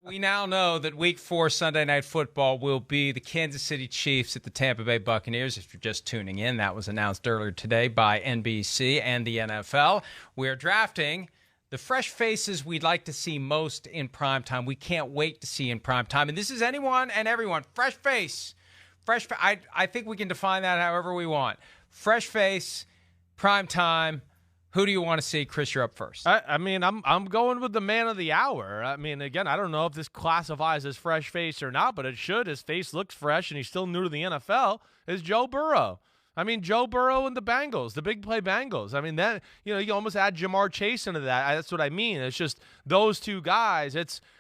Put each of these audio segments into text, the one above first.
We now know that Week 4 Sunday Night Football will be the Kansas City Chiefs at the Tampa Bay Buccaneers. If you're just tuning in, that was announced earlier today by NBC and the NFL. We're drafting the fresh faces we'd like to see most in primetime. We can't wait to see in primetime. And this is anyone and everyone. Fresh face. I think we can define that however we want. Fresh face, primetime. Who do you want to see? Chris, you're up first. I mean, I'm going with the man of the hour. I mean, again, I don't know if this classifies as fresh face or not, but it should. His face looks fresh, and he's still new to the NFL, is Joe Burrow. I mean, Joe Burrow and the Bengals, the big play Bengals. I mean, that, you almost add Jamar Chase into that. That's what I mean. It's just those two guys.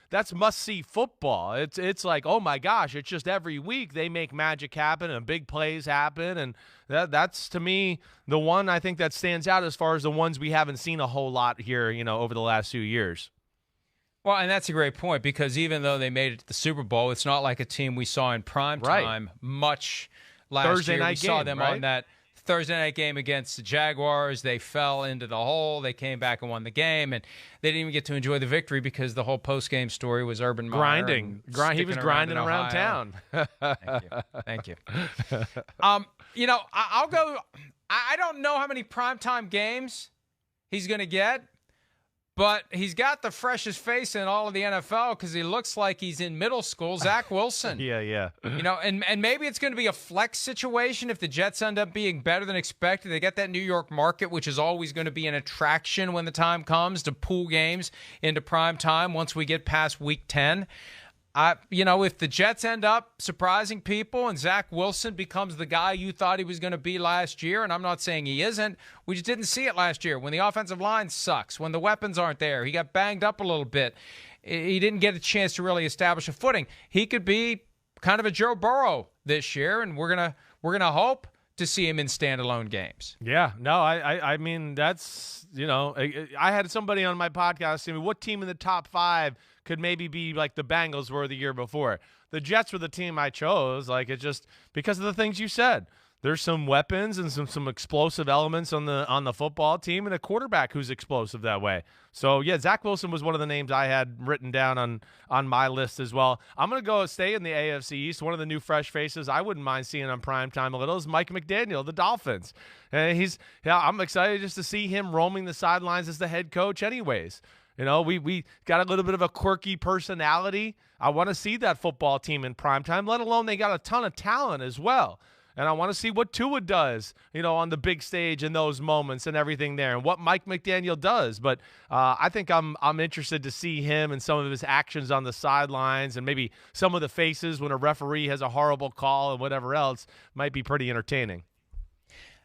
That's must-see football. It's like, oh, my gosh, it's just every week they make magic happen and big plays happen, and that's, to me, the one I think that stands out as far as the ones we haven't seen a whole lot here, over the last few years. Well, and that's a great point, because even though they made it to the Super Bowl, it's not like a team we saw in prime time much last Thursday year. night we saw game, them right? on that Thursday night game against the Jaguars. They fell into the hole. They came back and won the game, and they didn't even get to enjoy the victory because the whole post-game story was Urban Meyer grinding. He was grinding around town. Thank you. I'll go. I don't know how many primetime games he's going to get, but he's got the freshest face in all of the NFL because he looks like he's in middle school. Zach Wilson. Yeah. And maybe it's going to be a flex situation if the Jets end up being better than expected. They get that New York market, which is always going to be an attraction when the time comes to pool games into prime time once we get past Week 10. If the Jets end up surprising people and Zach Wilson becomes the guy you thought he was going to be last year, and I'm not saying he isn't, we just didn't see it last year when the offensive line sucks, when the weapons aren't there. He got banged up a little bit. He didn't get a chance to really establish a footing. He could be kind of a Joe Burrow this year, and we're gonna hope to see him in standalone games. Yeah, no, I mean, that's, I had somebody on my podcast saying, what team in the top 5 could maybe be like the Bengals were the year before? The Jets were the team I chose. Like, it's just because of the things you said. There's some weapons and some explosive elements on the football team, and a quarterback who's explosive that way. So, yeah, Zach Wilson was one of the names I had written down on my list as well. I'm going to stay in the AFC East. One of the new fresh faces I wouldn't mind seeing on primetime a little is Mike McDaniel, the Dolphins. And I'm excited just to see him roaming the sidelines as the head coach anyways. We got a little bit of a quirky personality. I want to see that football team in primetime, let alone they got a ton of talent as well. And I want to see what Tua does, on the big stage in those moments and everything there, and what Mike McDaniel does. But I think I'm interested to see him and some of his actions on the sidelines, and maybe some of the faces when a referee has a horrible call and whatever else might be pretty entertaining.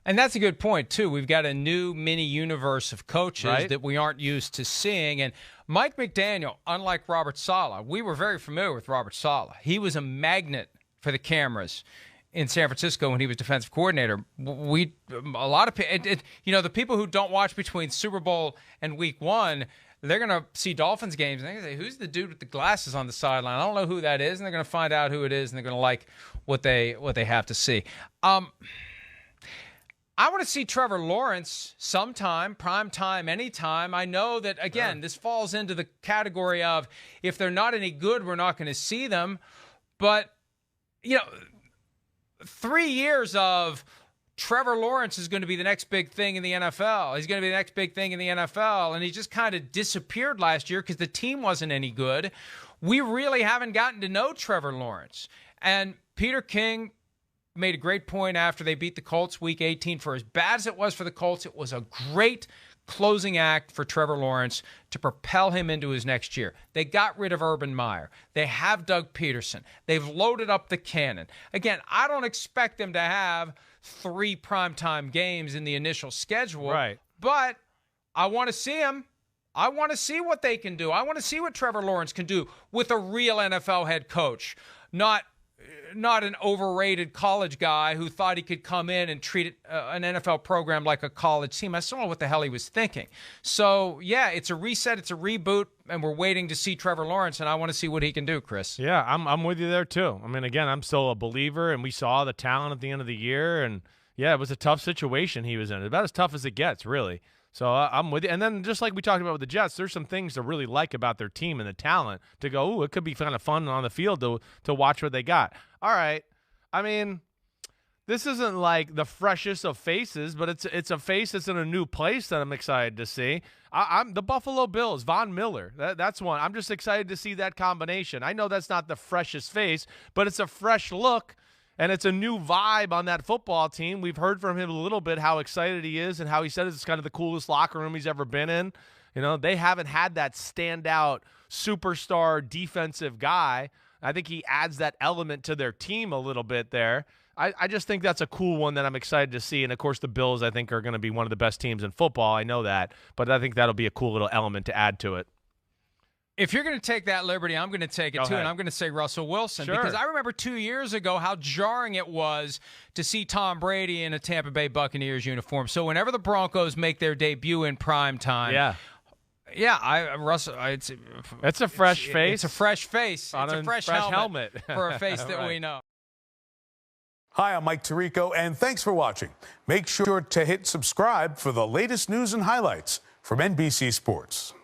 And that's a good point, too. We've got a new mini universe of coaches that we aren't used to seeing. And Mike McDaniel, unlike Robert Saleh, we were very familiar with Robert Saleh. He was a magnet for the cameras in San Francisco when he was defensive coordinator. The people who don't watch between Super Bowl and Week 1, they're going to see Dolphins games and they're going to say, who's the dude with the glasses on the sideline? I don't know who that is. And they're going to find out who it is, and they're going to like what they have to see. I want to see Trevor Lawrence sometime, prime time, anytime. I know that, again, this falls into the category of if they're not any good, we're not going to see them. But, 3 years of Trevor Lawrence is going to be the next big thing in the NFL. He's going to be the next big thing in the NFL. And he just kind of disappeared last year because the team wasn't any good. We really haven't gotten to know Trevor Lawrence. And Peter King made a great point after they beat the Colts Week 18. For as bad as it was for the Colts, it was a great closing act for Trevor Lawrence to propel him into his next year. They got rid of Urban Meyer. They have Doug Peterson. They've loaded up the cannon. Again, I don't expect them to have 3 primetime games in the initial schedule. Right. But I want to see them. I want to see what they can do. I want to see what Trevor Lawrence can do with a real NFL head coach, not an overrated college guy who thought he could come in and treat an NFL program like a college team. I saw what the hell he was thinking. So, yeah, it's a reset, it's a reboot, and we're waiting to see Trevor Lawrence, and I want to see what he can do, Chris. Yeah, I'm with you there too. I mean, again, I'm still a believer, and we saw the talent at the end of the year, and, yeah, it was a tough situation he was in. About as tough as it gets, really. So I'm with you. And then just like we talked about with the Jets, there's some things to really like about their team and the talent to go, ooh, it could be kind of fun on the field to watch what they got. All right. I mean, this isn't like the freshest of faces, but it's a face that's in a new place that I'm excited to see. I'm the Buffalo Bills, Von Miller. That's one. I'm just excited to see that combination. I know that's not the freshest face, but it's a fresh look. And it's a new vibe on that football team. We've heard from him a little bit how excited he is and how he said it's kind of the coolest locker room he's ever been in. You know, they haven't had that standout superstar defensive guy. I think he adds that element to their team a little bit there. I just think that's a cool one that I'm excited to see. And, of course, the Bills, I think, are going to be one of the best teams in football. I know that. But I think that'll be a cool little element to add to it. If you're going to take that liberty, I'm going to take it too, and I'm going to say Russell Wilson. Sure. Because I remember 2 years ago how jarring it was to see Tom Brady in a Tampa Bay Buccaneers uniform. So whenever the Broncos make their debut in prime time, Russell, it's a fresh face. It's a fresh face. On it's a fresh helmet for a face that right. we know. Hi, I'm Mike Tirico, and thanks for watching. Make sure to hit subscribe for the latest news and highlights from NBC Sports.